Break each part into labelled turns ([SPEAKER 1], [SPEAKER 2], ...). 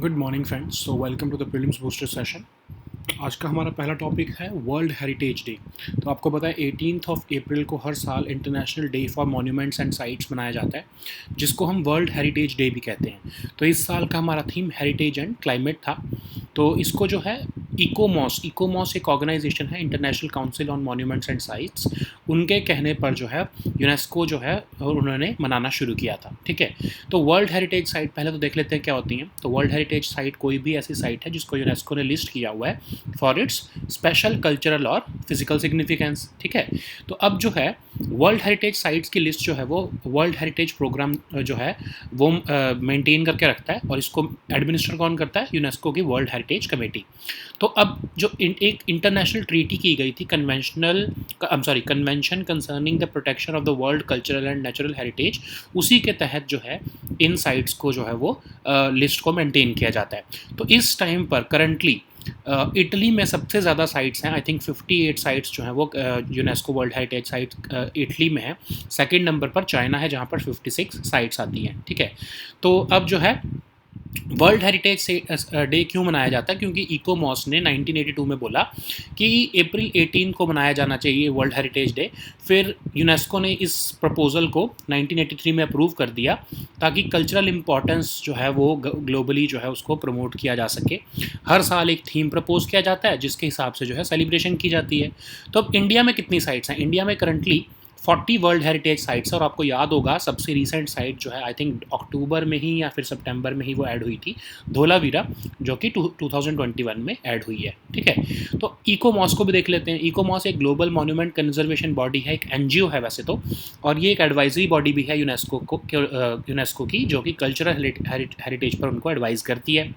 [SPEAKER 1] Good morning friends. So welcome to the prelims booster session. आज का हमारा पहला टॉपिक है वर्ल्ड हेरिटेज डे। तो आपको पता है 18th ऑफ अप्रैल को हर साल international day for monuments and sites मनाया जाता है, जिसको हम वर्ल्ड हेरिटेज डे भी कहते हैं। तो इस साल का हमारा थीम हेरिटेज एंड क्लाइमेट था। तो इसको जो है इकोमॉस एक ऑर्गेनाइजेशन है, international council on monuments and sites, उनके कहने पर जो है यूनेस्को जो है उन्होंने मनाना शुरू किया था। ठीक है, तो वर्ल्ड हेरिटेज साइट पहले तो देख लेते हैं क्या होती हैं। तो वर्ल्ड हेरिटेज साइट कोई भी ऐसी साइट है जिसको यूनेस्को ने लिस्ट किया हुआ है फॉर इट्स स्पेशल कल्चरल और फिजिकल सिग्निफिकेंस। ठीक है, तो अब जो है वर्ल्ड हेरिटेज साइट्स की लिस्ट जो है वो वर्ल्ड हेरिटेज प्रोग्राम जो है वो मेंटेन करके रखता है, और इसको एडमिनिस्टर कौन करता है? यूनेस्को की वर्ल्ड हेरिटेज कमेटी। तो अब जो एक इंटरनेशनल ट्रीटी की गई थी, convention concerning the protection of the world cultural and natural heritage, उसी के तहत जो है इन साइट्स को जो है वो लिस्ट को मेंटेन किया जाता है। तो इस टाइम पर करंटली इटली में सबसे ज़्यादा साइट्स हैं। आई थिंक 58 साइट्स जो हैं वो UNESCO world heritage site Italy में है। सेकंड नंबर पर चाइना है, जहाँ पर 56 साइट्स आती हैं। ठीक है, तो अब जो है वर्ल्ड हेरिटेज डे क्यों मनाया जाता है? क्योंकि इकोमॉस ने 1982 में बोला कि अप्रैल 18 को मनाया जाना चाहिए वर्ल्ड हेरिटेज डे। फिर यूनेस्को ने इस प्रपोजल को 1983 में अप्रूव कर दिया, ताकि कल्चरल इम्पोर्टेंस जो है वो ग्लोबली जो है उसको प्रमोट किया जा सके। हर साल एक थीम प्रपोज किया जाता है, जिसके हिसाब से जो है सेलिब्रेशन की जाती है। तो अब इंडिया में कितनी साइट्स हैं? इंडिया में करंटली 40 वर्ल्ड हेरिटेज साइट्स है। और आपको याद होगा सबसे रीसेंट साइट जो है आई थिंक अक्टूबर में ही या फिर सितंबर में ही वो ऐड हुई थी, धोलावीरा, जो कि 2021 में ऐड हुई है। ठीक है, तो इकोमॉस को भी देख लेते हैं। इकोमॉस एक ग्लोबल मॉन्यूमेंट कंजर्वेशन बॉडी है, एक एनजीओ है वैसे तो, और ये एक एडवाइजरी बॉडी भी है यूनेस्को की, जो कि कल्चरल हेरिटेज पर उनको एडवाइज करती है।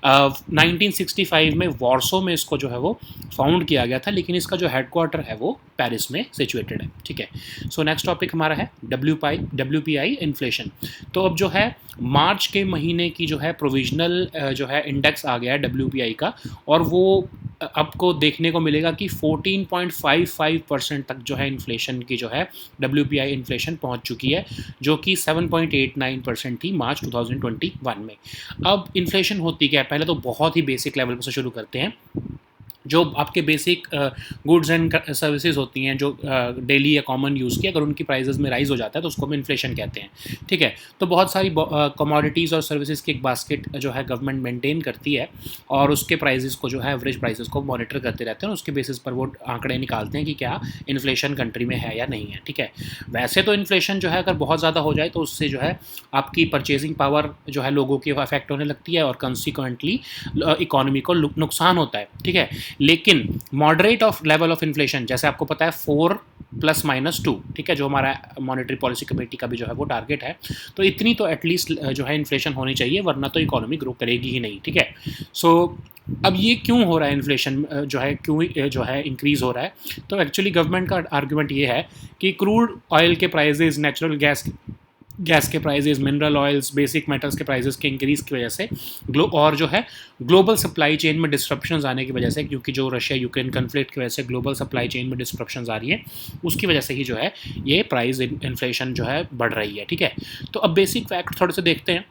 [SPEAKER 1] 1965 में वॉर्सो में इसको जो है वो फाउंड किया गया था, लेकिन इसका जो हेडक्वार्टर है वो पेरिस में सिचुएटेड है। ठीक है, सो नेक्स्ट टॉपिक हमारा है WPI इन्फ्लेशन। तो अब जो है मार्च के महीने की जो है प्रोविजनल जो है इंडेक्स आ गया है WPI का, और वो आपको देखने को मिलेगा कि 14.55% तक जो है इन्फ्लेशन की जो है WPI इन्फ्लेशन पहुंच चुकी है, जो कि 7.89% थी मार्च 2021 में। अब इन्फ्लेशन होती क्या है? पहले तो बहुत ही बेसिक लेवल से शुरू करते हैं। जो आपके बेसिक गुड्स एंड सर्विसेज होती हैं, जो डेली या कॉमन यूज़ की, अगर उनकी प्राइसेस में राइज हो जाता है तो उसको हम इन्फ्लेशन कहते हैं। ठीक है, तो बहुत सारी कमोडिटीज़ और सर्विसेज की एक बास्केट जो है गवर्नमेंट मेंटेन करती है, और उसके प्राइसेस को जो है एवरेज प्राइसेस को मॉनिटर करते रहते हैं, और उसके बेसिस पर वो आंकड़े निकालते हैं कि क्या इन्फ्लेशन कंट्री में है या नहीं है। ठीक है, वैसे तो इन्फ्लेशन जो है अगर बहुत ज़्यादा हो जाए तो उससे जो है आपकी परचेजिंग पावर जो है लोगों की अफेक्ट होने लगती है, और कंसिक्वेंटली इकोनॉमी को नुकसान होता है। ठीक है, लेकिन moderate of level of inflation, जैसे आपको पता है 4+-2, ठीक है, जो हमारा मॉनेटरी पॉलिसी कमेटी का भी जो है वो टारगेट है, तो इतनी तो एटलीस्ट जो है इन्फ्लेशन होनी चाहिए, वरना तो इकोनॉमी ग्रो करेगी ही नहीं। ठीक है, सो अब ये क्यों हो रहा है? इन्फ्लेशन जो है क्यों जो है इंक्रीज़ हो रहा है? तो एक्चुअली गवर्नमेंट का आर्गूमेंट ये है कि क्रूड ऑयल के प्राइजेज, नेचुरल गैस के prices, mineral oils, basic metals के प्राइजेस के इंक्रीज़ की वजह से और जो है ग्लोबल सप्लाई चेन में डिस्ट्रप्शंस आने की वजह से, क्योंकि जो रशिया यूक्रेन कन्फ्लिक्ट की वजह से ग्लोबल सप्लाई चेन में डिस्ट्रप्शंस आ रही है, उसकी वजह से ही जो है ये प्राइस इन्फ्लेशन जो है बढ़ रही है। ठीक है, तो अब बेसिक फैक्ट थोड़े से देखते हैं।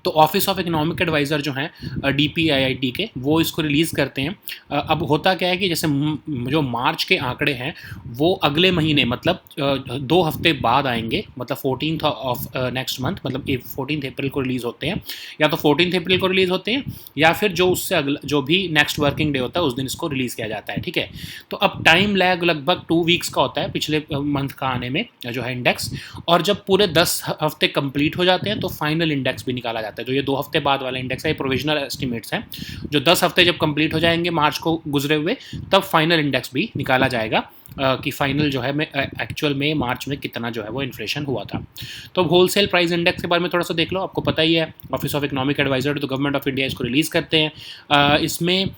[SPEAKER 1] तो ऑफिस ऑफ इकोनॉमिक एडवाइज़र जो हैं DPIIT के, वो इसको रिलीज़ करते हैं। अब होता क्या है कि जैसे जो मार्च के आंकड़े हैं वो अगले महीने, मतलब 2 हफ्ते बाद आएंगे, मतलब 14th ऑफ नेक्स्ट मंथ, मतलब 14 अप्रैल को रिलीज़ होते हैं, या तो 14 अप्रैल को रिलीज़ होते हैं, या फिर जो उससे अगला जो भी नेक्स्ट वर्किंग डे होता है उस दिन इसको रिलीज़ किया जाता है। ठीक है, तो अब टाइम लैग लगभग 2 वीक्स का होता है पिछले मंथ का आने में जो है इंडेक्स, और जब पूरे 10 हफ्ते कंप्लीट हो जाते हैं तो फाइनल इंडेक्स भी निकाला जाता है। जो ये 2 हफ्ते बाद वाला इंडेक्स है, ये प्रोविजनल एस्टिमेट्स हैं। जो 10 हफ्ते जब कंप्लीट हो जाएंगे मार्च को गुजरे हुए, तब फाइनल इंडेक्स भी निकाला जाएगा कि फाइनल जो है एक्चुअल में मार्च में कितना जो है वो इन्फ्लेशन हुआ था। तो होलसेल प्राइस इंडेक्स के बारे में थोड़ा सा देख लो। आपको पता ही है, ऑफिस ऑफ इकोनॉमिक एडवाइजर तो गवर्नमेंट ऑफ इंडिया इसको रिलीज़ करते हैं। इसमें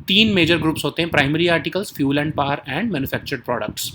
[SPEAKER 1] 3 मेजर ग्रुप्स होते हैं: primary articles, fuel and power, and manufactured products.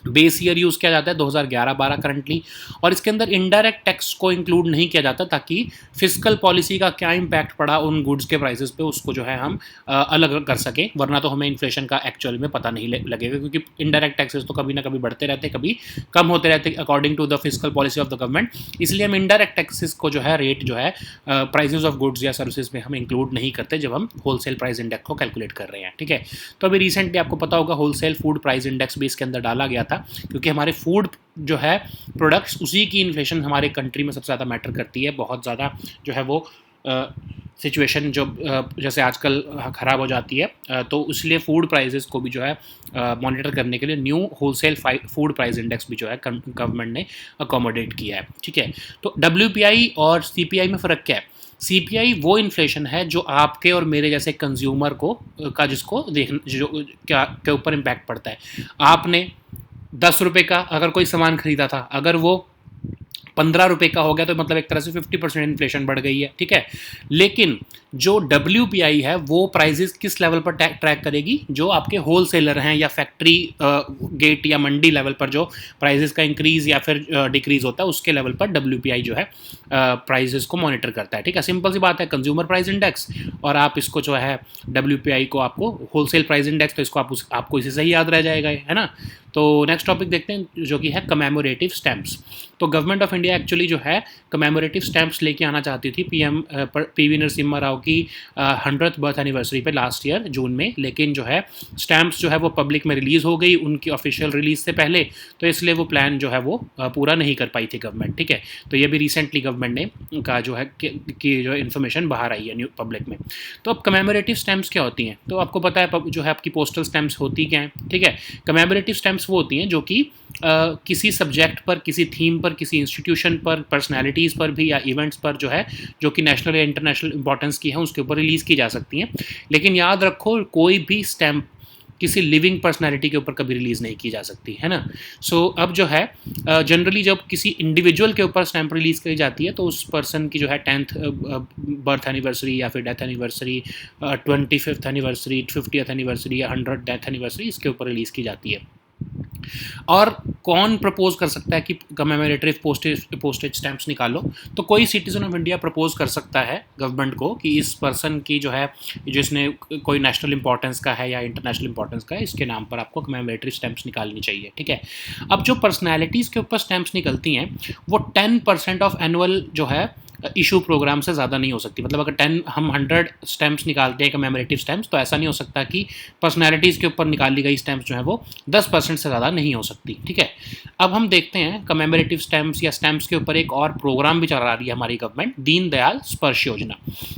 [SPEAKER 1] Base year use किया जाता है 2011-12 करंटली, और इसके अंदर इनडायरेक्ट टैक्स को इंक्लूड नहीं किया जाता ताकि फिस्कल पॉलिसी का क्या इम्पैक्ट पड़ा उन गुड्स के प्राइसेस पे उसको जो है हम अलग कर सकें, वरना तो हमें इन्फ्लेशन का एक्चुअली में पता नहीं लगेगा, क्योंकि इनडायरेक्ट टैक्सेस तो कभी ना कभी बढ़ते रहते, कभी कम होते रहते according to the fiscal policy of the government. इसलिए हम इनडायरेक्ट टैक्सेस को जो है रेट जो है प्राइसेस ऑफ गुड्स या सर्विसेज में हम इंक्लूड नहीं करते जब हम होलसेल प्राइस इंडेक्स को कैलकुलेट कर रहे हैं, ठीक है। तो अभी रिसेंटली आपको पता होगा होलसेल फूड प्राइस इंडेक्स भी इसके अंदर डाला गया था, क्योंकि हमारे फूड जो है प्रोडक्ट्स, उसी की इन्फ्लेशन हमारे कंट्री में सबसे ज़्यादा मैटर करती है, बहुत ज़्यादा जो है वो सिचुएशन जो जैसे आजकल ख़राब हो जाती है, तो इसलिए फूड प्राइसेस को भी जो है मॉनिटर करने के लिए new wholesale food price index भी जो है गवर्नमेंट ने अकोमोडेट किया है, ठीक है। तो WPI और CPI में फ़र्क क्या है? CPI वो इन्फ्लेशन है जो आपके और मेरे जैसे कंज्यूमर को का जिसको जो क्या के ऊपर इम्पैक्ट पड़ता है। आपने 10 रुपये का अगर कोई सामान खरीदा था, अगर वो 15 रुपये का हो गया तो मतलब एक तरह से 50% इन्फ्लेशन बढ़ गई है, ठीक है। लेकिन जो WPI है वो प्राइजेस किस लेवल पर ट्रैक करेगी? जो आपके होलसेलर हैं या फैक्ट्री गेट या मंडी लेवल पर जो प्राइजेस का इंक्रीज या फिर डिक्रीज होता है, उसके लेवल पर WPI जो है प्राइजेस को मॉनिटर करता है, ठीक है। सिंपल सी बात है, कंज्यूमर प्राइस इंडेक्स और आप इसको जो है WPI को आपको होलसेल प्राइस इंडेक्स, तो इसको आपको इसी से ही याद रह जाएगा, है ना। तो नेक्स्ट टॉपिक देखते हैं जो कि है कमेमोरेटिव स्टैम्प्स। तो गवर्नमेंट ऑफ इंडिया एक्चुअली जो है कमेमोरेटिव स्टैम्प्स लेके आना चाहती थी PV नरसिम्हा राव की 100th बर्थ एनिवर्सरी पे लास्ट ईयर जून में, लेकिन जो है स्टैम्प्स जो है वो पब्लिक में रिलीज़ हो गई उनकी ऑफिशियल रिलीज से पहले, तो इसलिए वो प्लान जो है वो पूरा नहीं कर पाई थी गवर्नमेंट, ठीक है। तो ये भी रिसेंटली गवर्नमेंट ने का जो है कि जो इन्फॉर्मेशन बाहर आई है न्यू पब्लिक में। तो अब कमेमोरेटिव स्टैम्प्स क्या होती हैं? तो आपको पता है जो है आपकी पोस्टल स्टैम्प्स होती क्या हैं, ठीक है। कमेमोरेटिव स्टैम्प्स वो होती हैं जो कि किसी सब्जेक्ट पर, किसी थीम पर, किसी इंस्टीट्यूशन पर, पर्सनैलिटीज़ पर भी या इवेंट्स पर जो है जो कि नेशनल या इंटरनेशनल इंपॉर्टेंस की है उसके ऊपर रिलीज़ की जा सकती हैं। लेकिन याद रखो, कोई भी स्टैम्प किसी लिविंग पर्सनैलिटी के ऊपर कभी रिलीज़ नहीं की जा सकती, है ना। सो अब जो है जनरली जब किसी इंडिविजुअल के ऊपर स्टैम्प रिलीज़ करी जाती है तो उस पर्सन की जो है 10th बर्थ एनिवर्सरी या फिर death anniversary, 25th anniversary, 50th anniversary या 100th डेथ एनिवर्सरी, इसके ऊपर रिलीज़ की जाती है। और कौन प्रपोज कर सकता है कि कमेमोरेटिव पोस्टेज स्टैम्प्स निकालो? तो कोई सिटीजन ऑफ इंडिया प्रपोज कर सकता है गवर्नमेंट को कि इस पर्सन की जो है, जिसने कोई नेशनल इंपॉर्टेंस का है या इंटरनेशनल इंपॉर्टेंस का है, इसके नाम पर आपको कमेमोरेटिव स्टैम्प्स निकालनी चाहिए, ठीक है। अब जो पर्सनैलिटीज़ के ऊपर स्टैम्प्स निकलती हैं वो 10% ऑफ एनुअल जो है इशू प्रोग्राम से ज़्यादा नहीं हो सकती। मतलब अगर हम 100 स्टैम्प्स निकालते हैं कमेमोरेटिव स्टैम्प्स, तो ऐसा नहीं हो सकता कि पर्सनैलिटीज़ के ऊपर निकाली गई स्टैम्प्स जो है वो 10% से ज़्यादा नहीं हो सकती, ठीक है। अब हम देखते हैं कमेमोरेटिव स्टैम्प्स या स्टैम्प्स के ऊपर एक और प्रोग्राम भी चला रही है हमारी गवर्नमेंट, दीनदयाल स्पर्श योजना।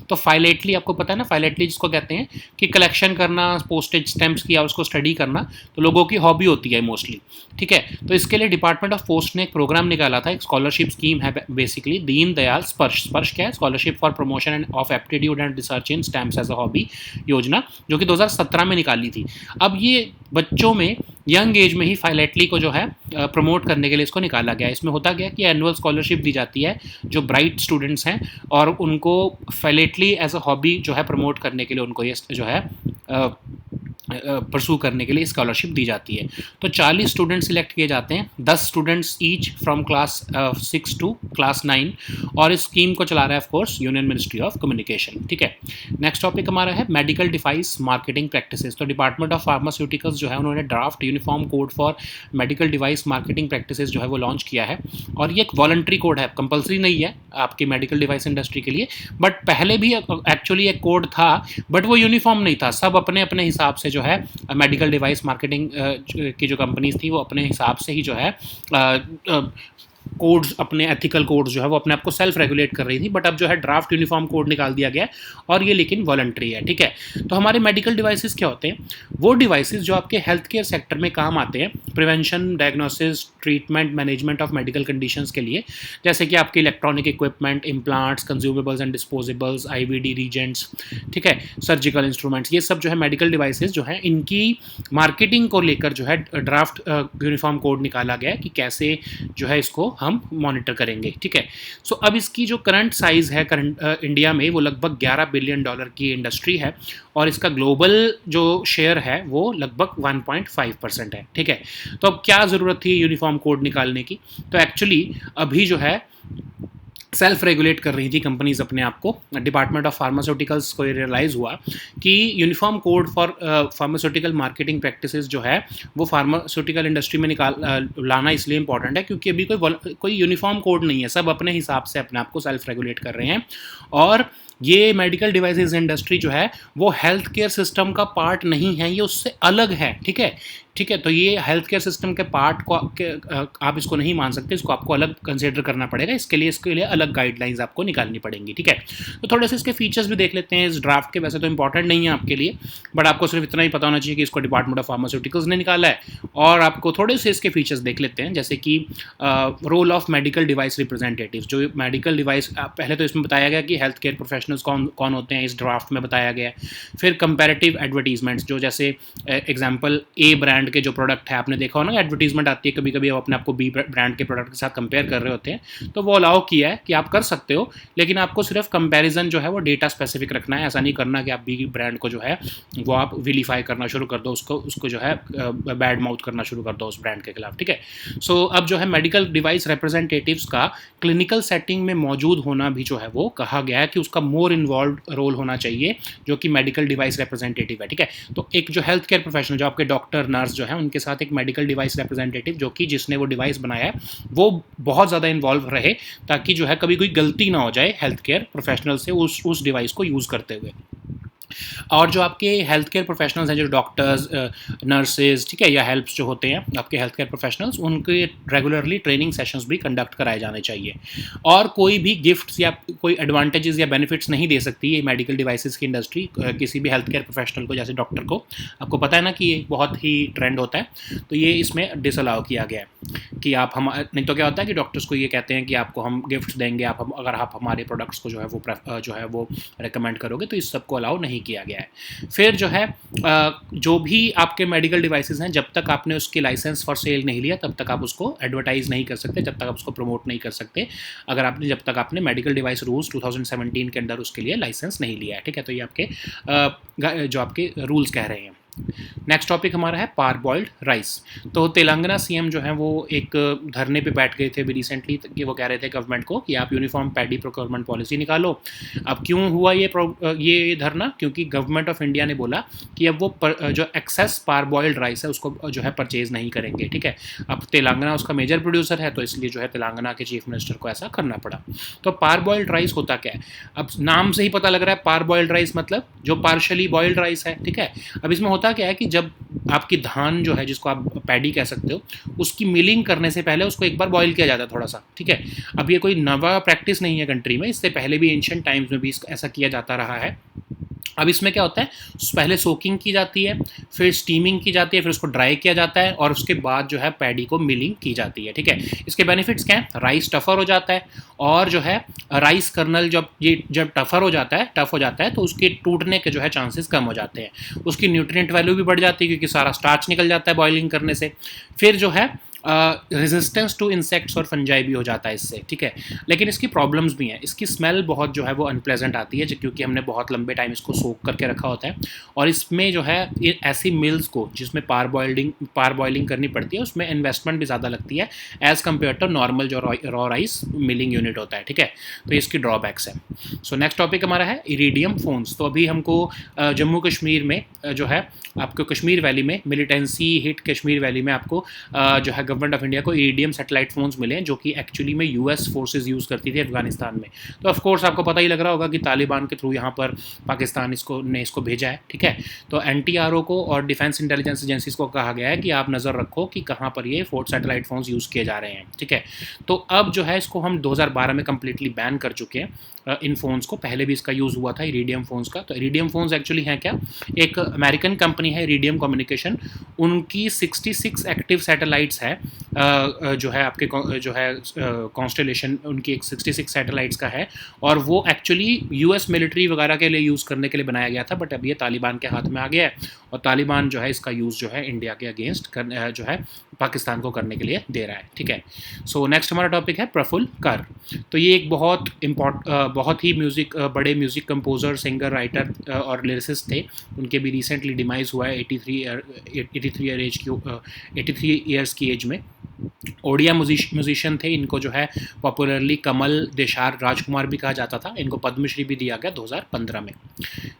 [SPEAKER 1] तो फाइलेटली आपको पता है ना, फाइलेटली जिसको कहते हैं कि कलेक्शन करना पोस्टेज स्टैम्प्स की या उसको स्टडी करना, तो लोगों की हॉबी होती है मोस्टली, ठीक है। तो इसके लिए डिपार्टमेंट ऑफ पोस्ट ने एक प्रोग्राम निकाला था, एक स्कॉलरशिप स्कीम है बेसिकली, दीनदयाल स्पर्श। स्पर्श क्या है? Scholarship for promotion and of aptitude and research in stamps as a hobby योजना, जो कि 2017 में निकाली थी। अब ये बच्चों में यंग एज में ही फाइलेटली को जो है प्रमोट करने के लिए इसको निकाला गया। इसमें होता गया कि एनुअल स्कॉलरशिप दी जाती है जो ब्राइट स्टूडेंट्स हैं, और उनको फाइलेटली एज अ हॉबी जो है प्रमोट करने के लिए उनको ये जो है परसू करने के लिए स्कॉलरशिप दी जाती है। तो 40 स्टूडेंट सिलेक्ट किए जाते हैं, 10 students each from class 6 to class 9, और इस स्कीम को चला रहा है of course union ministry of communication, ठीक है। नेक्स्ट टॉपिक हमारा है मेडिकल डिवाइस मार्केटिंग प्रैक्टिसेस। तो डिपार्टमेंट ऑफ फार्मास्यूटिकल्स जो है उन्होंने draft uniform code for medical device marketing practices जो है वो लॉन्च किया है, और ये एक वॉलंटरी कोड है, कंपलसरी नहीं है आपकी मेडिकल डिवाइस इंडस्ट्री के लिए। बट पहले भी एक्चुअली एक कोड था, बट वो यूनिफॉर्म नहीं था, सब अपने अपने हिसाब से जो है मेडिकल डिवाइस मार्केटिंग की जो कंपनीज थी वो अपने हिसाब से ही जो है कोड्स, अपने एथिकल कोड्स जो है वो अपने आप को सेल्फ रेगुलेट कर रही थी। बट अब जो है ड्राफ्ट यूनिफॉर्म कोड निकाल दिया गया, और ये लेकिन वॉलंटरी है, ठीक है। तो हमारे मेडिकल डिवाइसेस क्या होते हैं? वो डिवाइसेस जो आपके हेल्थ केयर सेक्टर में काम आते हैं, prevention, diagnosis, treatment, management of medical conditions के लिए, जैसे कि आपके electronic equipment, implants, consumables and disposables, IVD Regents, ठीक है, सर्जिकल इंस्ट्रूमेंट्स, ये सब जो है मेडिकल डिवाइसेस जो है इनकी मार्केटिंग को लेकर जो है ड्राफ्ट यूनिफॉर्म कोड निकाला गया है कि कैसे जो है इसको हम मॉनिटर करेंगे, ठीक है। सो अब इसकी जो करंट साइज़ है करंट इंडिया में वो लगभग $11 बिलियन की इंडस्ट्री है और इसका ग्लोबल जो शेयर है वो लगभग 1.5% है, ठीक है। तो अब क्या ज़रूरत थी यूनिफॉर्म कोड निकालने की? तो एक्चुअली अभी जो है सेल्फ रेगुलेट कर रही थी कंपनीज अपने आप को। डिपार्टमेंट ऑफ फार्मास्यूटिकल्स को रियलाइज़ हुआ कि uniform code for pharmaceutical marketing practices जो है वो फार्मास्यूटिकल इंडस्ट्री में लाना इसलिए इंपॉर्टेंट है क्योंकि अभी कोई यूनिफॉर्म कोड नहीं है, सब अपने हिसाब से अपने आप को सेल्फ रेगुलेट कर रहे हैं। और ये मेडिकल डिवाइसेस इंडस्ट्री जो है वो हेल्थ केयर सिस्टम का पार्ट नहीं है, ये उससे अलग है, ठीक है, ठीक है। तो ये हेल्थ केयर सिस्टम के पार्ट को आप इसको नहीं मान सकते, इसको आपको अलग कंसिडर करना पड़ेगा, इसके लिए अलग गाइडलाइंस आपको निकालनी पड़ेंगी, ठीक है। तो थोड़े से इसके फीचर्स भी देख लेते हैं इस ड्राफ्ट के। वैसे तो इंपॉर्टेंट नहीं है आपके लिए, बट आपको सिर्फ इतना ही पता होना चाहिए कि इसको डिपार्टमेंट ऑफ फार्मास्यूटिकल्स ने निकाला है। और आपको थोड़े से इसके फीचर्स देख लेते हैं, जैसे कि role of medical device representative. जो मेडिकल डिवाइस पहले तो इसमें बताया गया कि हेल्थ केयर प्रोफेशनल्स कौन होते हैं, इस ड्राफ्ट में बताया गया है। फिर कंपैरेटिव एडवर्टीजमेंट्स, जो जैसे एग्जाम्पल ए ब्रांड के जो प्रोडक्ट है, आपने देखा हो ना एडवर्टीजमेंट आती है कभी कभी, आप अपने आपको बी ब्रांड के प्रोडक्ट के साथ कंपेयर कर रहे होते हैं, तो वो अलाउ किया है कि आप कर सकते हो, लेकिन आपको सिर्फ कंपैरिजन जो है वो डेटा स्पेसिफिक रखना है। ऐसा नहीं करना कि आप बी ब्रांड को जो है वो आप विलीफाई करना शुरू कर दो, उसको जो है बैड माउथ करना शुरू कर दो उस ब्रांड के खिलाफ, ठीक है। सो अब जो है मेडिकल डिवाइस रिप्रेजेंटेटिव्स का क्लिनिकल सेटिंग में मौजूद होना भी जो है वो कहा गया है कि उसका मोर इन्वॉल्व रोल होना चाहिए, जो कि मेडिकल डिवाइस रिप्रेजेंटेटिव है, ठीक है। तो एक जो हेल्थ केयर प्रोफेशनल, जो आपके डॉक्टर नर्स जो है, उनके साथ एक मेडिकल डिवाइस रिप्रेजेंटेटिव जो कि जिसने वो डिवाइस बनाया है वो बहुत ज़्यादा इन्वॉल्व रहे, ताकि जो है कभी कोई गलती ना हो जाए हेल्थ केयर प्रोफेशनल से उस डिवाइस को यूज़ करते हुए। और जो आपके हेल्थ केयर प्रोफेशनल्स हैं, जो डॉक्टर्स, नर्सेज, ठीक है, या हेल्प्स जो होते हैं आपके हेल्थ केयर प्रोफेशनल्स, उनके रेगुलरली ट्रेनिंग सेशंस भी कंडक्ट कराए जाने चाहिए। और कोई भी गिफ्ट्स या कोई एडवांटेजेस या बेनिफिट्स नहीं दे सकती ये मेडिकल डिवाइसेस की इंडस्ट्री किसी भी हेल्थ केयर प्रोफेशनल को, जैसे डॉक्टर को। आपको पता है ना कि ये बहुत ही ट्रेंड होता है, तो ये इसमें डिसअलाउ किया गया है कि आप हम नहीं तो क्या होता है कि डॉक्टर्स को ये कहते हैं कि आपको हम गिफ्ट्स देंगे अगर आप हमारे प्रोडक्ट्स को जो है वो रिकमेंड करोगे, तो इस सब को अलाउ नहीं किया गया है। फिर जो है जो भी आपके मेडिकल डिवाइसेस हैं, जब तक आपने उसकी लाइसेंस फॉर सेल नहीं लिया तब तक आप उसको एडवर्टाइज नहीं कर सकते, जब तक आप उसको प्रमोट नहीं कर सकते, जब तक आपने मेडिकल डिवाइस रूल्स 2017 के अंदर उसके लिए लाइसेंस नहीं लिया है, ठीक है। तो ये आपके जो आपके रूल्स कह रहे हैं। नेक्स्ट टॉपिक हमारा है पार बॉइल्ड राइस। तो तेलंगाना सीएम जो है वो एक धरने पे बैठ गए थे अभी रिसेंटली, कि वो कह रहे थे गवर्नमेंट को कि आप यूनिफॉर्म पैडी प्रोक्योरमेंट पॉलिसी निकालो। अब क्यों हुआ ये धरना? क्योंकि गवर्नमेंट ऑफ इंडिया ने बोला कि अब वो जो एक्सेस पार बॉइल्ड राइस है उसको जो है परचेज नहीं करेंगे, ठीक है। अब तेलंगाना उसका मेजर प्रोड्यूसर है, तो इसलिए जो है तेलंगाना के चीफ मिनिस्टर को ऐसा करना पड़ा। तो पार बॉइल्ड राइस होता क्या है? अब नाम से ही पता लग रहा है, पार बॉइल्ड राइस मतलब जो पार्शली बॉइल्ड राइस है, ठीक है। अब इसमें होता क्या है कि जब आपकी धान जो है, जिसको आप पैडी कह सकते हो, उसकी मिलिंग करने से पहले उसको एक बार बॉईल किया जाता है थोड़ा सा, ठीक है। अब ये कोई नवा प्रैक्टिस नहीं है कंट्री में, इससे पहले भी एंशिएंट टाइम्स में भी ऐसा किया जाता रहा है। अब इसमें क्या होता है, पहले सोकिंग की जाती है, फिर स्टीमिंग की जाती है, फिर उसको ड्राई किया जाता है और उसके बाद जो है पैडी को मिलिंग की जाती है, ठीक है। इसके बेनिफिट्स क्या हैं? राइस टफर हो जाता है, और जो है राइस कर्नल जब टफ हो जाता है तो उसके टूटने के जो है चांसेस कम हो जाते हैं। उसकी न्यूट्रिएंट वैल्यू भी बढ़ जाती है क्योंकि सारा स्टार्च निकल जाता है बॉइलिंग करने से। फिर जो है रेजिस्टेंस टू इंसेक्ट्स और फंजाई भी हो जाता है इससे, ठीक है। लेकिन इसकी प्रॉब्लम्स भी हैं। इसकी स्मेल बहुत जो है वो अनप्लेजेंट आती है, क्योंकि हमने बहुत लंबे टाइम इसको सोक करके रखा होता है। और इसमें जो है ऐसी मिल्स को जिसमें पार बॉइलिंग करनी पड़ती है, उसमें इन्वेस्टमेंट भी ज़्यादा लगती है एज़ कम्पेयर टू नॉर्मल जो रॉ राइस मिलिंग यूनिट होता है, ठीक है। तो इसकी ड्रॉबैक्स है। सो नेक्स्ट टॉपिक हमारा है इरिडियम फोन्स। तो अभी हमको जम्मू कश्मीर में जो है आपको कश्मीर वैली में मिलिटेंसी हिट कश्मीर वैली में आपको जो है गवर्नमेंट ऑफ इंडिया को इरिडियम सैटेलाइट फोन्स मिले हैं, जो कि एक्चुअली में यूएस फोर्सेस यूज़ करती थी अफगानिस्तान में। तो ऑफ कोर्स आपको पता ही लग रहा होगा कि तालिबान के थ्रू यहाँ पर पाकिस्तान ने इसको भेजा है, ठीक है। तो एनटीआरओ को और डिफेंस इंटेलिजेंस एजेंसीज को कहा गया है कि आप नज़र रखो कि कहाँ पर ये सैटेलाइट फोन्स यूज़ किए जा रहे हैं, ठीक है। तो अब जो है इसको हम 2012 में कम्प्लीटली बैन कर चुके हैं। इन फ़ोन्स को। पहले भी इसका यूज़ हुआ था इरीडियम फ़ोन्स का। तो इरीडियम फ़ोन्स एक्चुअली हैं क्या, एक अमेरिकन कंपनी है इरीडियम कम्युनिकेशन, उनकी 66 एक्टिव सैटेलाइट्स है, जो है आपके जो है कॉन्स्टेलेशन, उनकी एक 66 सैटेलाइट्स का है, और वो एक्चुअली यूएस मिलिट्री वगैरह के लिए यूज़ करने के लिए बनाया गया था, बट अब ये तालिबान के हाथ में आ गया है, और तालिबान जो है इसका यूज़ जो है इंडिया के अगेंस्ट जो है पाकिस्तान को करने के लिए दे रहा है, ठीक है। सो नेक्स्ट हमारा टॉपिक है प्रफुल्ल कर। तो ये एक बहुत ही बड़े म्यूज़िक कंपोज़र, सिंगर, राइटर और लिरिसिस्ट थे। उनके भी रिसेंटली डिमाइज़ हुआ है 83 ईयर्स की एज में। ओडिया म्यूजिशियन थे, इनको जो है पॉपुलरली कमल, देशार, राजकुमार भी कहा जाता था। इनको पद्मश्री भी दिया गया 2015 में।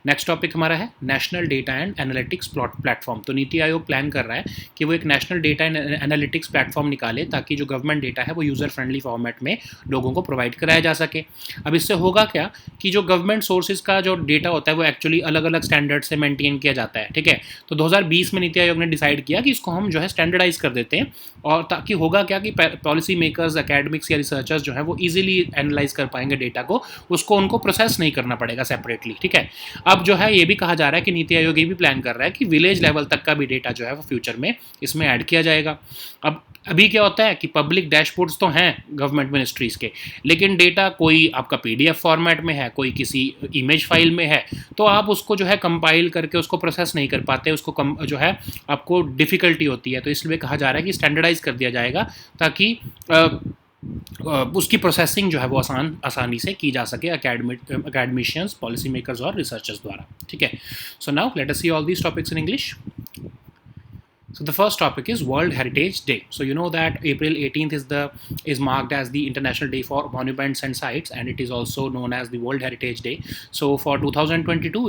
[SPEAKER 1] नेक्स्ट टॉपिक हमारा है national data and analytics platform. तो नीति आयोग प्लान कर रहा है कि वो एक national data and analytics platform निकाले, ताकि जो गवर्नमेंट डेटा है वो यूज़र फ्रेंडली फॉर्मेट में लोगों को प्रोवाइड कराया जा सके। अब इससे होगा क्या कि जो गवर्नमेंट सोर्सेज का जो डेटा होता है वो एक्चुअली अलग अलग स्टैंडर्ड से मेंटेन किया जाता है, ठीक है। तो 2020 में नीति आयोग ने डिसाइड किया कि इसको हम जो है स्टैंडर्डाइज कर देते हैं, और ताकि होगा क्या कि पॉलिसी मेकर्स, एकेडमिक्स या रिसर्चर्स जो है वो इजीली एनालाइज कर पाएंगे डेटा को, उसको उनको प्रोसेस नहीं करना पड़ेगा सेपरेटली, ठीक है। अब जो है ये भी कहा जा रहा है कि नीति आयोग ये भी प्लान कर रहा है कि विलेज लेवल तक का भी डेटा जो है वो फ्यूचर में इसमें ऐड किया जाएगा। अब अभी क्या होता है कि पब्लिक डैशबोर्ड्स तो हैं गवर्नमेंट मिनिस्ट्रीज़ के, लेकिन डेटा कोई आपका पीडीएफ फॉर्मेट में है, कोई किसी इमेज फाइल में है, तो आप उसको जो है कंपाइल करके उसको प्रोसेस नहीं कर पाते, उसको जो है आपको डिफ़िकल्टी होती है। तो इसलिए कहा जा रहा है कि स्टैंडर्डाइज कर दिया जाएगा, ताकि उसकी प्रोसेसिंग जो है वो आसानी से की जा सके अकेडमिशियंस, पॉलिसी मेकर्स और रिसर्चर्स द्वारा, ठीक है। So now let us see all these topics in English. So the first topic is World Heritage Day. So you know that April 18th is marked as the International Day for Monuments and Sites, and it is also known as the World Heritage Day. So for 2022,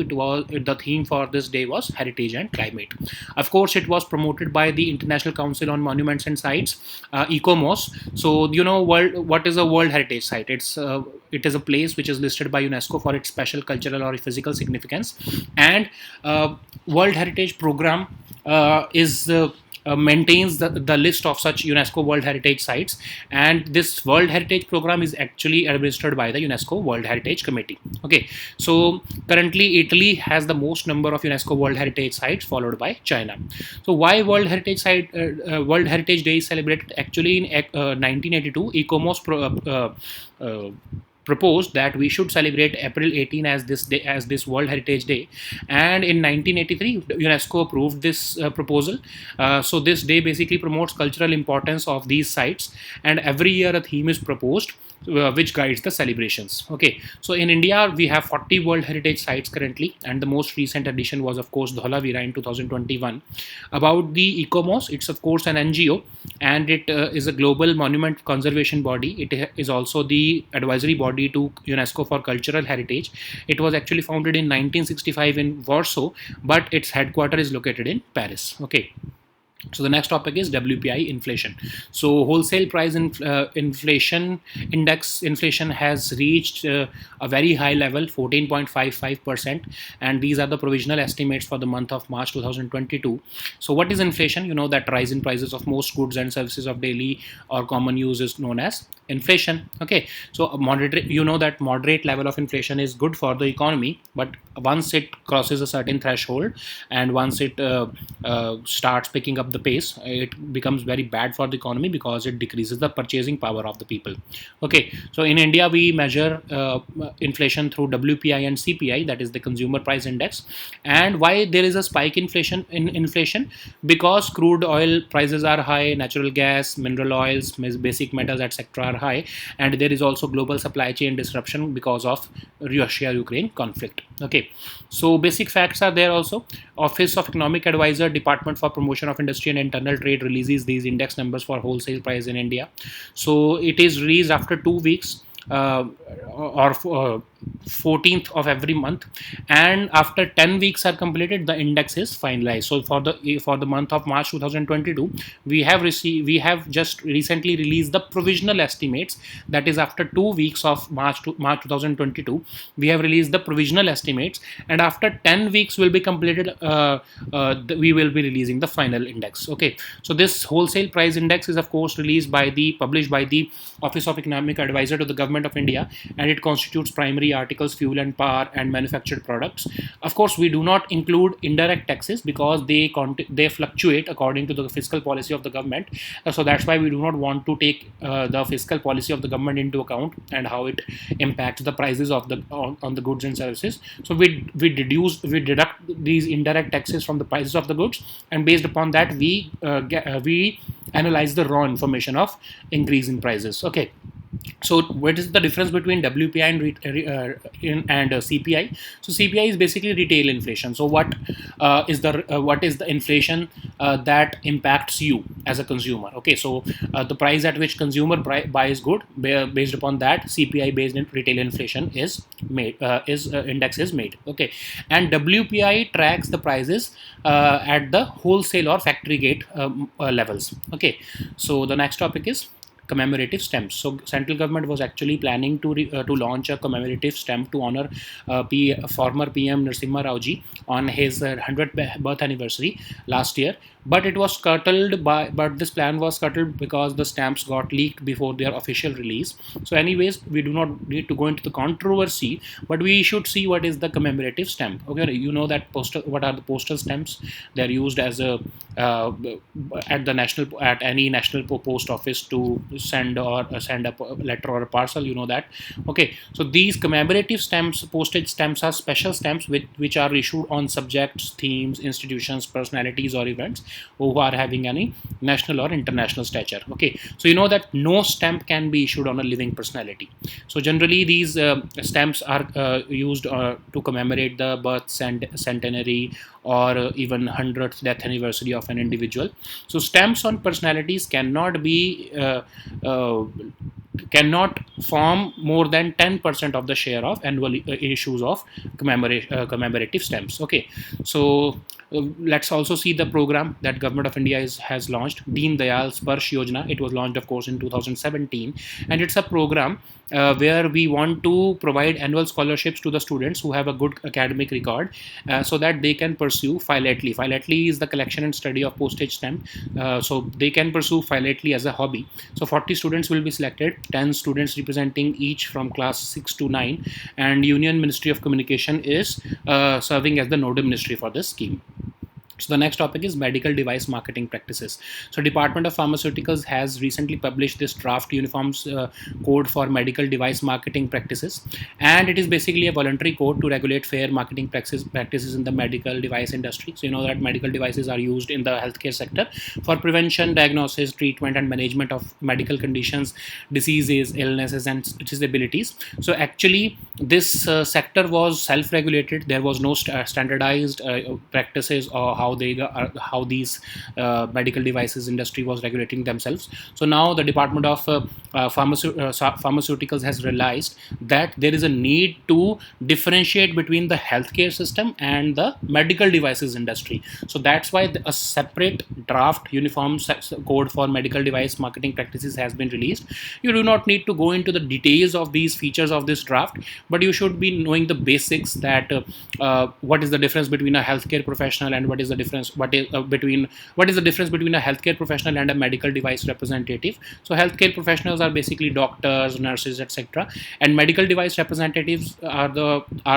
[SPEAKER 1] the theme for this day was Heritage and Climate. Of course, it was promoted by the International Council on Monuments and Sites, ICOMOS. So you know what is a World Heritage Site? It is a place which is listed by UNESCO for its special cultural or physical significance, and World Heritage Program maintains the list of such UNESCO World Heritage Sites, and this World Heritage Program is actually administered by the UNESCO World Heritage Committee. Okay, so currently Italy has the most number of UNESCO World Heritage Sites, followed by China. So why World Heritage Day is celebrated? Actually, in 1982, ICOMOS proposed that we should celebrate April 18 as this World Heritage Day, and in 1983 UNESCO approved this proposal. So this day basically promotes cultural importance of these sites, and every year a theme is proposed which guides the celebrations. Okay, so in India we have 40 World Heritage Sites currently, and the most recent addition was of course Dholavira in 2021. About the ICOMOS, it's of course an NGO, and it is a global monument conservation body. It is also the advisory body to UNESCO for cultural heritage. It was actually founded in 1965 in Warsaw, but its headquarters is located in Paris. Okay. So the next topic is WPI inflation. So wholesale price inflation index inflation has reached a very high level, 14.55%, and these are the provisional estimates for the month of March 2022. So what is inflation? You know that rise in prices of most goods and services of daily or common use is known as inflation. Okay, so moderate level of inflation is good for the economy, but once it crosses a certain threshold and once it starts picking up the pace, it becomes very bad for the economy because it decreases the purchasing power of the people. Okay, so in India we measure inflation through WPI and CPI, that is the consumer price index. And why there is a spike in inflation? Because crude oil prices are high, natural gas, mineral oils, basic metals, etc. are high, and there is also global supply chain disruption because of Russia-Ukraine conflict. Okay, so basic facts are there also. Office of Economic Advisor, Department for Promotion of Industry and Internal Trade releases these index numbers for wholesale price in India. So it is released after 2 weeks 14th of every month, and after 10 weeks are completed, the index is finalized. So for the month of March 2022, we have just recently released the provisional estimates. That is, after 2 weeks of March 2022, we have released the provisional estimates, and after 10 weeks will be completed, we will be releasing the final index. Okay, so this wholesale price index is of course published by the Office of Economic Advisor to the Government of India, and it constitutes primary articles, fuel and power, and manufactured products. Of course, we do not include indirect taxes because they fluctuate according to the fiscal policy of the government. So that's why we do not want to take the fiscal policy of the government into account and how it impacts the prices of on the goods and services. So we deduct these indirect taxes from the prices of the goods, and based upon that we analyze the raw information of increase in prices. Okay, so what is the difference between WPI and CPI? So CPI is basically retail inflation. So what is the inflation that impacts you as a consumer? Okay, so the price at which consumer buys good, based upon that CPI based retail inflation is made, index is made. Okay, and WPI tracks the prices at the wholesale or factory gate levels. Okay, so the next topic is commemorative stamps. So central government was actually planning to launch a commemorative stamp to honor former PM Narasimha Rao ji on his 100th birth anniversary last year, but this plan was scuttled because the stamps got leaked before their official release. So anyways, we do not need to go into the controversy, but we should see what is the commemorative stamp. Okay, you know that what are the postal stamps? They're used as a at any national post office to send a letter or a parcel. You know that. Okay, so these commemorative stamps, postage stamps, are special stamps which are issued on subjects, themes, institutions, personalities, or events who are having any national or international stature. Okay, so you know that no stamp can be issued on a living personality. So generally these stamps are used to commemorate the birth centenary or even 100th death anniversary of an individual. So stamps on personalities cannot form more than 10% of the share of annual issues of commemorative stamps. Okay, so let's also see the program that Government of India has launched, Deen Dayal Sparsh Yojana. It was launched, of course, in 2017, and it's a program where we want to provide annual scholarships to the students who have a good academic record, so that they can pursue philately. Philately is the collection and study of postage stamp. So they can pursue philately as a hobby. So 40 students will be selected, 10 students representing each from class 6 to 9, and Union Ministry of Communication is serving as the nodal ministry for this scheme. So the next topic is medical device marketing practices. So Department of Pharmaceuticals has recently published this draft uniform code for medical device marketing practices, and it is basically a voluntary code to regulate fair marketing practices in the medical device industry. So you know that medical devices are used in the healthcare sector for prevention, diagnosis, treatment, and management of medical conditions, diseases, illnesses, and disabilities. So actually this sector was self-regulated. There was no standardized practices or how these medical devices industry was regulating themselves. So now the Department of Pharmaceuticals has realized that there is a need to differentiate between the healthcare system and the medical devices industry. So that's why a separate draft uniform code for medical device marketing practices has been released. You do not need to go into the details of these features of this draft, but you should be knowing the basics, that what is the difference between a healthcare professional and what is the difference between a healthcare professional and a medical device representative. So healthcare professionals are basically doctors, nurses, etc., and medical device representatives are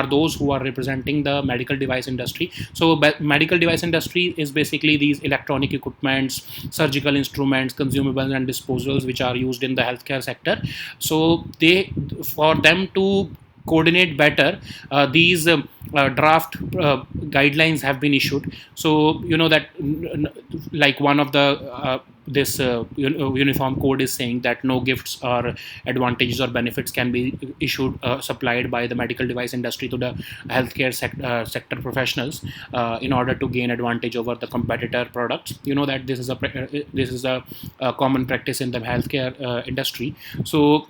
[SPEAKER 1] those who are representing the medical device industry. So medical device industry is basically these electronic equipments, surgical instruments, consumables, and disposals which are used in the healthcare sector. So for them to coordinate better, these draft guidelines have been issued. So you know that like one of the this uniform code is saying that no gifts or advantages or benefits can be issued supplied by the medical device industry to the healthcare sector professionals in order to gain advantage over the competitor products. You know that this is a common practice in the healthcare industry. So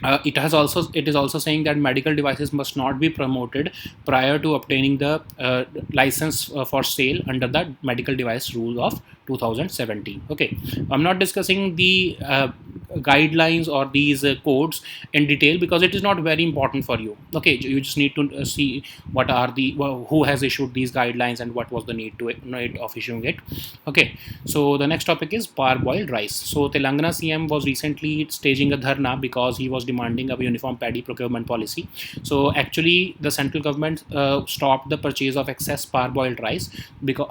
[SPEAKER 1] It is also saying that medical devices must not be promoted prior to obtaining the license for sale under the medical device rule of 2017. Okay, I'm not discussing the guidelines or these codes in detail because it is not very important for you. Okay, you just need to see what are the who has issued these guidelines and what was the need of issuing it. Okay, so the next topic is parboiled rice. So Telangana CM was recently staging a dharna because he was demanding a uniform paddy procurement policy. So actually, the central government stopped the purchase of excess parboiled rice because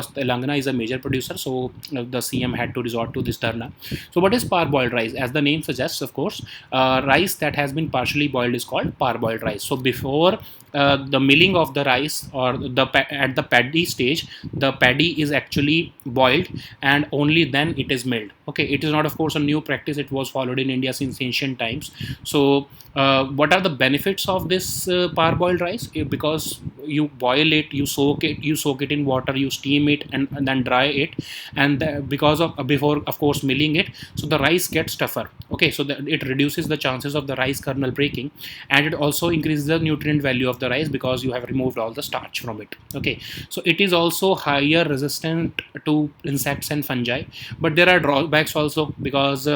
[SPEAKER 1] Telangana is a major producer. So the CM had to resort to this dharna. So what is parboiled rice? As the name suggests, of course, rice that has been partially boiled is called parboiled rice. So before the milling of the rice or at the paddy stage, the paddy is actually boiled and only then it is milled. Okay, it is not, of course, a new practice. It was followed in India since ancient times. So what are the benefits of this parboiled rice? Because you boil it, you soak it in water, you steam it, and then dry it, and because of before, of course, milling it, so the rice gets tougher. Okay, so it reduces the chances of the rice kernel breaking, and it also increases the nutrient value of the rice because you have removed all the starch from it. Okay, so it is also higher resistant to insects and fungi, but there are drawbacks also because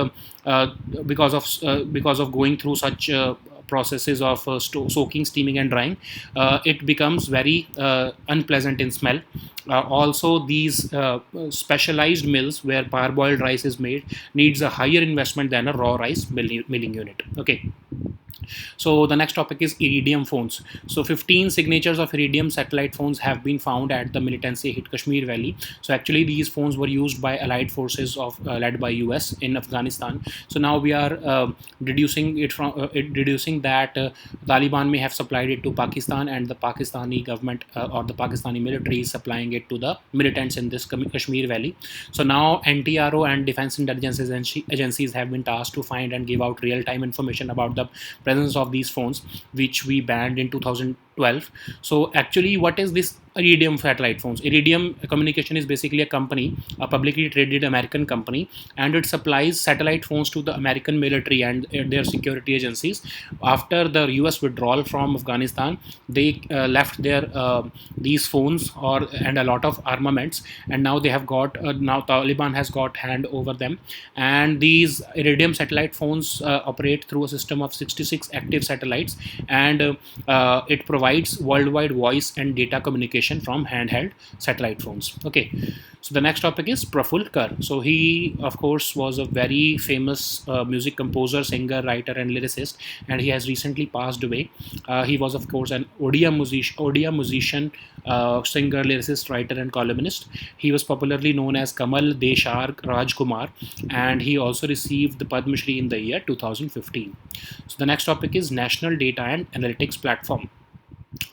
[SPEAKER 1] because of going through such processes of soaking, steaming, and drying, it becomes very unpleasant in smell. Also, these specialized mills where parboiled rice is made needs a higher investment than a raw rice milling unit. Okay. So the next topic is Iridium phones. So 15 signatures of Iridium satellite phones have been found at the militancy hit Kashmir Valley. So actually these phones were used by allied forces of led by US in Afghanistan. So now we are deducing that Taliban may have supplied it to Pakistan, and the Pakistani government or the Pakistani military is supplying it to the militants in this Kashmir Valley. So now NTRO and defense intelligence agencies have been tasked to find and give out real-time information about the presence of these phones, which we banned in 2012. So actually, what is this Iridium satellite phones? Iridium Communication is basically a company, a publicly traded American company, and it supplies satellite phones to the American military and their security agencies. After the US withdrawal from Afghanistan, they left their these phones and a lot of armaments, and now they have got now Taliban has got hand over them, and these Iridium satellite phones operate through a system of 66 active satellites, and it provides worldwide voice and data communication from handheld satellite phones. Okay, so the next topic is Praful Kar. So he, of course, was a very famous music composer, singer, writer, and lyricist, and he has recently passed away. He was, of course, an Odia musician, singer, lyricist, writer, and columnist. He was popularly known as Kamal Deshar Rajkumar, and he also received the Padma Shri in the year 2015. So the next topic is National Data and Analytics Platform.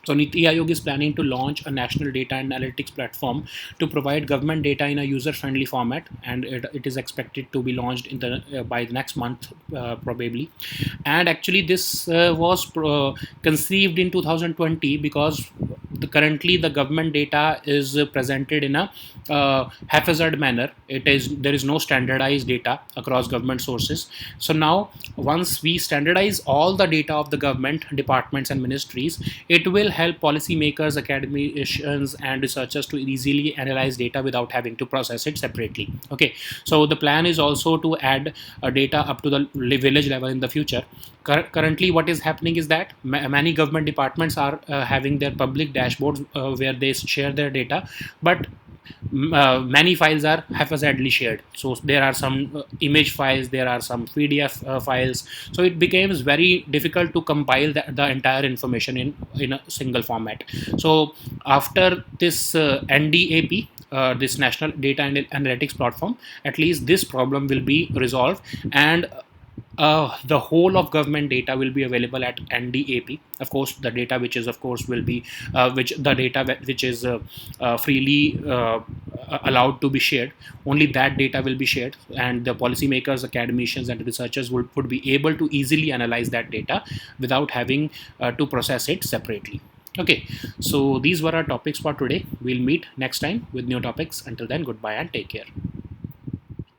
[SPEAKER 1] So Niti Aayog is planning to launch a national data and analytics platform to provide government data in a user-friendly format, and it is expected to be launched by the next month probably. And actually, this was conceived in 2020 because currently the government data is presented in a haphazard manner. There is no standardized data across government sources. So now, once we standardize all the data of the government departments and ministries, it will help policymakers, academicians, and researchers to easily analyze data without having to process it separately. Okay, so the plan is also to add data up to the village level in the future. Currently, what is happening is that many government departments are having their public dashboards where they share their data, but many files are haphazardly shared. So there are some image files, there are some PDF files. So it becomes very difficult to compile the entire information in a single format. So after this NDAP, this National Data and Analytics Platform, at least this problem will be resolved, and the whole of government data will be available at NDAP. Of course, the data which is, of course, will be which is freely allowed to be shared. Only that data will be shared, and the policymakers, academicians, and researchers would be able to easily analyze that data without having to process it separately. Okay, so these were our topics for today. We'll meet next time with new topics. Until then, goodbye and take care.